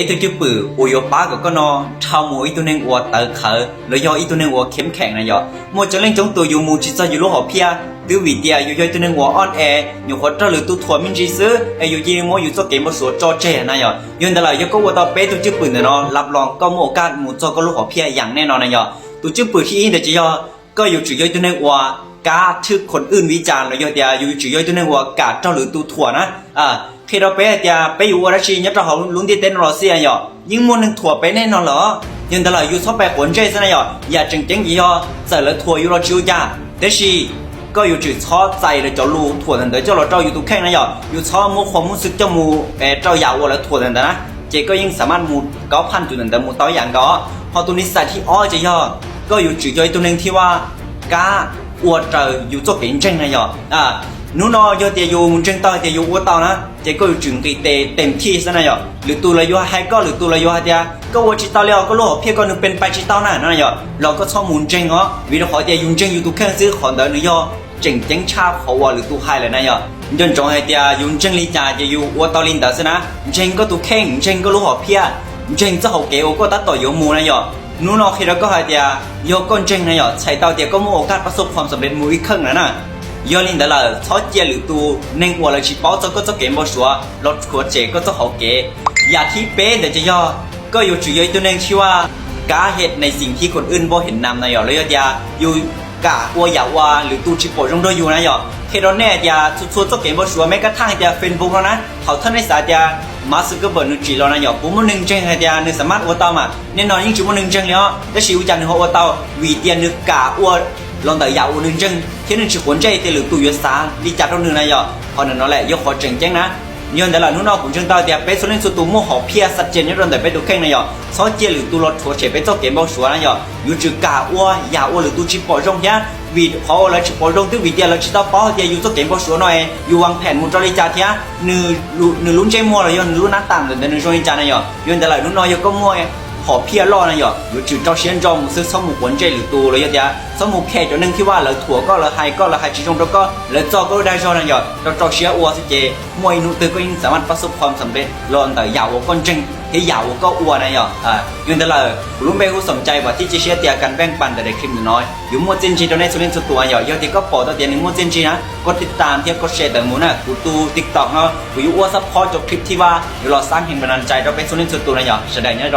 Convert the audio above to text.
ตัวจุปืออุยป้าก็นอชาวมูอีตัวหนึ่งวัวเตอเขาแล้วยออีตัวหนึ่งวัวเข้มแข็งนะยอมัวจะเล่นจงตัวอยู่มูจิตใจอยู่ลูกหอบเพียดูวิเดียอยู่ย่อยตัวหนึ่งวัวอ่อนแออยู่คนเจ้าหรือตัวถั่วมินจีซื้ออยู่ยีมัวอยู่ตัวเกมบสวดจอเจนะยอยืนแต่ละยก็วัวต่อตัวจุปือเนาะรับรองก็โมกามูจอก็ลูกหอบเพียอย่างแน่นอนนะยอตัวจุปือที่อินเดียจะยอก็อยู่จุย่อยตัวหนึ่งวัวกาทึกคนอื่นวิจารณ์แล้วยอเดียอยู่จุย่อยตัวหนึ่งวัวกาเจ้าหรือตัวถั่วนะkhi đó bé thì béอยู่ว่าชีnhất là họ luôn đi tên rồi xia nhở nhưng muốn thua bé nên nó lỡ nhưng đó là yêu shop bé cuốn chơi thế này nhở giờ chừng chừng gì ho giờ là thua yêu lo chiếu cha thế thì có yêu chữ khó chạy để cho lu thua thành đấy cho nó cho yêu tụ khen này nhở yêu khó mua khoa mua sức cho mua cho giàu là thua thành đấy chỉ có những sản phẩm mua cóพันจุดนั้นmua tối dạng có họ tụ ní sai thì ó chỉ ho có yêu chữ cho tụ nên thìว่าcá uất trời yêu cho kiến tranh này nhởนู้นอยอเตียอยู่มุนเจงต่อเตียอยู่วัวต่อนะเจ๊ก็อยู่จึงกีเตเต็มที่ซะนะยอหรือตัวละยัวให้ก็หรือตัวละยัวเตียก็วัวจิตต่อแล้วก็โลกเพียก็นึกเป็นไปจิตต่อน่ะนั่นยอเราก็ชอบมุนเจงเหรอวิธีขอเตียยุนเจงอยู่ตัวแค่ซื้อของเดินยอเจ๋งเจ๋งชาขอวัวหรือตัวให้เลยนะยอยนจงให้เตียยุนเจงลีจ่าจะอยู่วัวต่อลินเดอร์ซะนะเจงก็ตัวแข็งเจงก็รู้หอเพียเจงจะหกเกวก็ตัดต่อยมูนะยอนู้นคิดแล้วก็ให้เตียยกก้นเจงนะยอใช้เตาเตียก็มีโอกาสประสบความสำเร็จมูอีกครั้งนะยอลินเดอร์ชอบเจียหรือตัวในหัวเราชิปป้อจะก็จะเก็บบ่ชัวรถขัวเจก็จะหอกเกอย่าที่เป๊ะเดี๋ยวจะย่อก็อยู่จุดย่อยตัวหนึ่งชื่อว่ากาเหตุในสิ่งที่คนอื่นบ่เห็นนำนะยอเลยยาอยู่กะวัวอย่าว่าหรือตัวชิปโปจงโดยอยู่นะยอเคโรเน่ยาสุดๆจะเก็บบ่ชัวแม้กระทั่งยาเฟซบุ๊กแล้วนะเขาท่านในสายยามาสก์เบอร์นึกจีแล้วนะยอผมมันนึงเจงให้ยานึกสามารถวัวเต่ามาแน่นอนยิ่งจุดมันนึงเจงแล้วแล้วชิวจันทร์หัววัวเต่าวีเตียนึกกะวัวลองแต่ยาวนึงจังที่นึงชิควรใจแต่หรือตัวยัดสาดีจัดตรงนึงนะยอพอนั่นนั่นแหละยกขอเจ๋งจังนะย้อนแต่ละนู้นเอาผมจังต่อเดียไปส่วนนึงสุดตัวมั่วหอบเพียสัจเจนย้อนแต่ไปดูแข่งนะยอซอเจียหรือตัวรถทัวร์เฉยไปเจ้าเกมบอลชัวนะยออยู่จุดกาวัวยาวหรือตัวชิปปอจงยะวีดพอแล้วชิปปอจงที่วีเดียแล้วชิต้าปอเดียอยู่เจ้าเกมบอลชัวหน่อยอยู่วางแผนมุจริจาเทียนึลุ้นใจมั่วเลยย้อนลุ้นนัดต่างแต่นึชงจานะยอย้อนแต่ละนู้นเอายก็มั่วหอบเพียรอนะยออยู่จุดเจ้าเชียนจอมซื้อสมุกวนใจหรือตัวเลยยะสมุกแค่จนนึงที่ว่าเราถั่วก็เราไฮก็เราไฮชิจงแล้วก็เราจอก็ได้จอนะยอเราเจ้าเชียอัวสิเจมวยนุตือก็ยิ่งสามารถประสบความสำเร็จรอนแต่ยาวก้นจริงที่ยาวก็อัวนะยอยืนแต่ละรู้ไหมรู้สนใจว่าที่จะเชียร์เตียกันแบ่งปันแต่ในคลิปน้อยอยู่มัวจินจีตอนนี้สุรินทร์สุดตัวยอยอที่ก็ปอตัวเดียวนึงมัวจินจีนะกดติดตามเทียบกดแชร์แต่หมูน่ะกูตูติ๊กต็อกเนาะกูอยู่อัวซัพพอร์ตจบคลิปที่ว่าอยู่รอสร้างแห่งบันดาลใจเราเป็นสุรินทร์สุดตัวนะยอแสดงเนี่ย